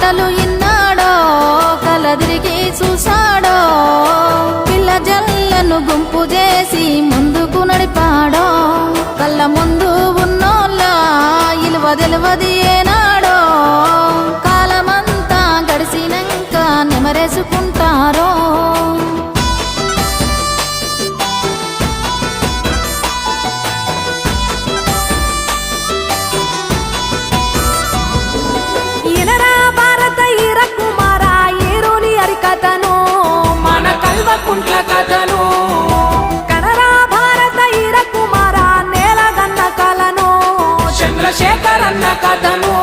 మాటలు ఇన్నాడో కలదిరిగి చూసాడో పిల్ల జల్లను గుంపు చేసి ముందుకు నడిపాడో కళ్ళ ముందు ఉన్నోళ్ళ ఇలువ తెలువది ఏనాడో కాలమంతా గడిసినాక నెమరేసుకుంటారో కుంట్ల కథను కనరా భారత ఈర కుమార నేలగన్న కలను చంద్రశేఖర్ అన్న కథను